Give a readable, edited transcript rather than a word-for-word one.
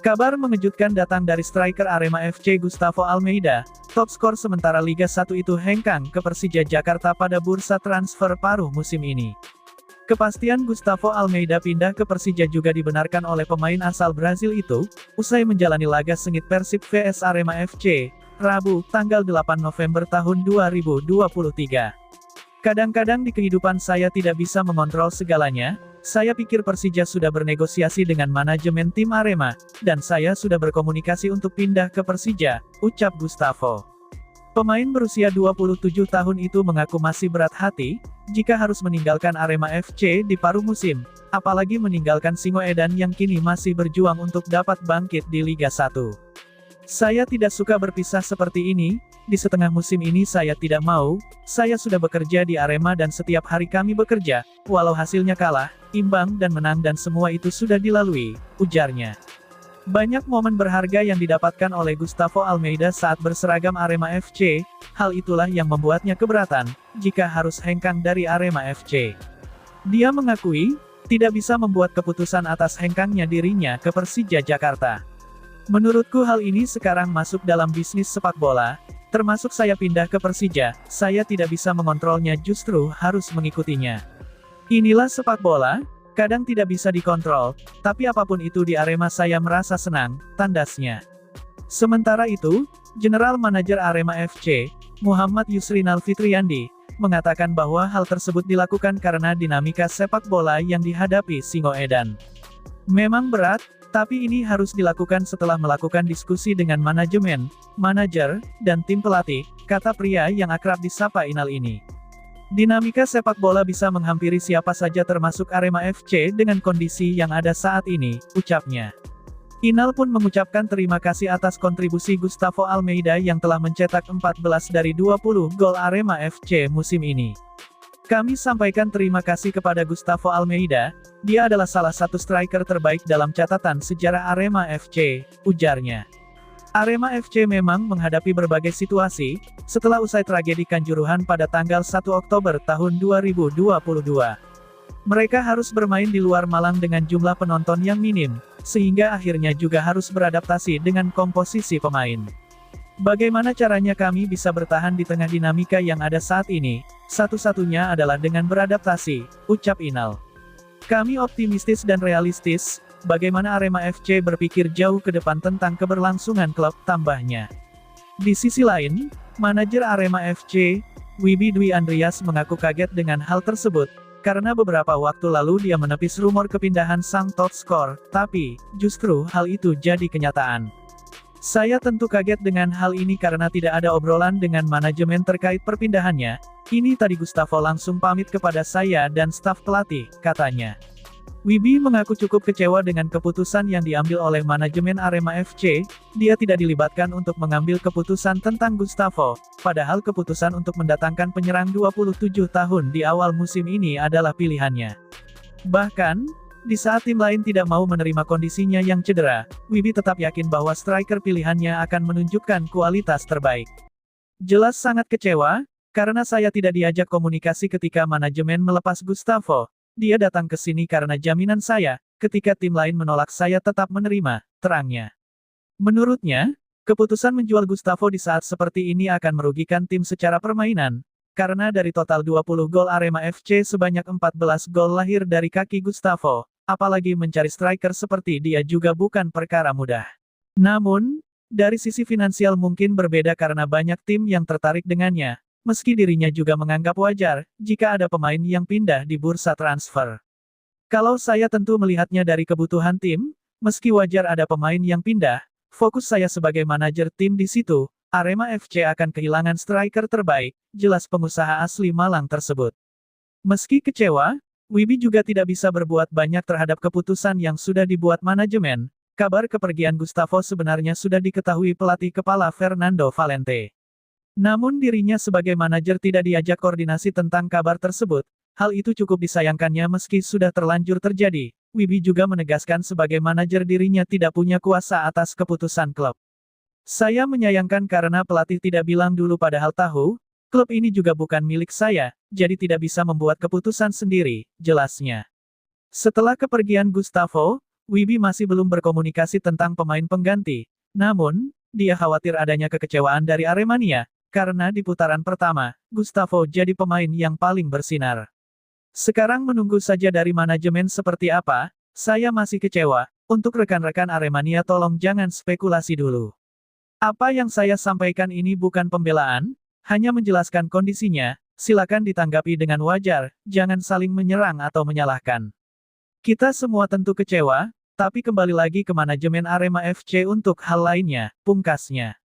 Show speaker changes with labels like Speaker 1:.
Speaker 1: Kabar mengejutkan datang dari striker Arema FC Gustavo Almeida. Top skor sementara Liga 1 itu hengkang ke Persija Jakarta pada bursa transfer paruh musim ini. Kepastian Gustavo Almeida pindah ke Persija juga dibenarkan oleh pemain asal Brasil itu, usai menjalani laga sengit Persib vs Arema FC, Rabu, tanggal 8 November tahun 2023. Kadang-kadang di kehidupan saya tidak bisa mengontrol segalanya. Saya pikir Persija sudah bernegosiasi dengan manajemen tim Arema, dan saya sudah berkomunikasi untuk pindah ke Persija, ucap Gustavo. Pemain berusia 27 tahun itu mengaku masih berat hati, jika harus meninggalkan Arema FC di paruh musim, apalagi meninggalkan Singoedan yang kini masih berjuang untuk dapat bangkit di Liga 1. Saya tidak suka berpisah seperti ini, di setengah musim ini saya tidak mau, saya sudah bekerja di Arema dan setiap hari kami bekerja, walau hasilnya kalah, imbang dan menang dan semua itu sudah dilalui, ujarnya. Banyak momen berharga yang didapatkan oleh Gustavo Almeida saat berseragam Arema FC, hal itulah yang membuatnya keberatan, jika harus hengkang dari Arema FC. Dia mengakui, tidak bisa membuat keputusan atas hengkangnya dirinya ke Persija Jakarta. Menurutku hal ini sekarang masuk dalam bisnis sepak bola, termasuk saya pindah ke Persija, saya tidak bisa mengontrolnya justru harus mengikutinya. Inilah sepak bola, kadang tidak bisa dikontrol, tapi apapun itu di Arema saya merasa senang, tandasnya. Sementara itu, General Manager Arema FC, Muhammad Yusrinal Fitriandi, mengatakan bahwa hal tersebut dilakukan karena dinamika sepak bola yang dihadapi Singoedan. Memang berat, tapi ini harus dilakukan setelah melakukan diskusi dengan manajemen, manajer, dan tim pelatih, kata pria yang akrab disapa Inal ini. Dinamika sepak bola bisa menghampiri siapa saja termasuk Arema FC dengan kondisi yang ada saat ini, ucapnya. Inal pun mengucapkan terima kasih atas kontribusi Gustavo Almeida yang telah mencetak 14 dari 20 gol Arema FC musim ini. Kami sampaikan terima kasih kepada Gustavo Almeida, dia adalah salah satu striker terbaik dalam catatan sejarah Arema FC, ujarnya. Arema FC memang menghadapi berbagai situasi, setelah usai tragedi Kanjuruhan pada tanggal 1 Oktober tahun 2022. Mereka harus bermain di luar Malang dengan jumlah penonton yang minim, sehingga akhirnya juga harus beradaptasi dengan komposisi pemain. Bagaimana caranya kami bisa bertahan di tengah dinamika yang ada saat ini? Satu-satunya adalah dengan beradaptasi, ucap Inal. Kami optimistis dan realistis, bagaimana Arema FC berpikir jauh ke depan tentang keberlangsungan klub, tambahnya. Di sisi lain, manajer Arema FC, Wibi Dwi Andreas mengaku kaget dengan hal tersebut, karena beberapa waktu lalu dia menepis rumor kepindahan sang top skor, tapi, justru hal itu jadi kenyataan. Saya tentu kaget dengan hal ini karena tidak ada obrolan dengan manajemen terkait perpindahannya. Ini tadi Gustavo langsung pamit kepada saya dan staf pelatih, katanya. Wibi mengaku cukup kecewa dengan keputusan yang diambil oleh manajemen Arema FC, dia tidak dilibatkan untuk mengambil keputusan tentang Gustavo, padahal keputusan untuk mendatangkan penyerang 27 tahun di awal musim ini adalah pilihannya. Bahkan, di saat tim lain tidak mau menerima kondisinya yang cedera, Wibi tetap yakin bahwa striker pilihannya akan menunjukkan kualitas terbaik. Jelas sangat kecewa, karena saya tidak diajak komunikasi ketika manajemen melepas Gustavo. Dia datang ke sini karena jaminan saya, ketika tim lain menolak saya tetap menerima, terangnya. Menurutnya, keputusan menjual Gustavo di saat seperti ini akan merugikan tim secara permainan, karena dari total 20 gol Arema FC sebanyak 14 gol lahir dari kaki Gustavo. Apalagi mencari striker seperti dia juga bukan perkara mudah. Namun, dari sisi finansial mungkin berbeda karena banyak tim yang tertarik dengannya, meski dirinya juga menganggap wajar, jika ada pemain yang pindah di bursa transfer. Kalau saya tentu melihatnya dari kebutuhan tim, meski wajar ada pemain yang pindah, fokus saya sebagai manajer tim di situ, Arema FC akan kehilangan striker terbaik, jelas pengusaha asli Malang tersebut. Meski kecewa, Wibi juga tidak bisa berbuat banyak terhadap keputusan yang sudah dibuat manajemen. Kabar kepergian Gustavo sebenarnya sudah diketahui pelatih kepala Fernando Valente. Namun dirinya sebagai manajer tidak diajak koordinasi tentang kabar tersebut. Hal itu cukup disayangkannya meski sudah terlanjur terjadi. Wibi juga menegaskan sebagai manajer dirinya tidak punya kuasa atas keputusan klub. Saya menyayangkan karena pelatih tidak bilang dulu padahal tahu, klub ini juga bukan milik saya, jadi tidak bisa membuat keputusan sendiri, jelasnya. Setelah kepergian Gustavo, Wibi masih belum berkomunikasi tentang pemain pengganti. Namun, dia khawatir adanya kekecewaan dari Aremania, karena di putaran pertama, Gustavo jadi pemain yang paling bersinar. Sekarang menunggu saja dari manajemen seperti apa, saya masih kecewa. Untuk rekan-rekan Aremania tolong jangan spekulasi dulu. Apa yang saya sampaikan ini bukan pembelaan, hanya menjelaskan kondisinya, silakan ditanggapi dengan wajar, jangan saling menyerang atau menyalahkan. Kita semua tentu kecewa, tapi kembali lagi ke manajemen Arema FC untuk hal lainnya, pungkasnya.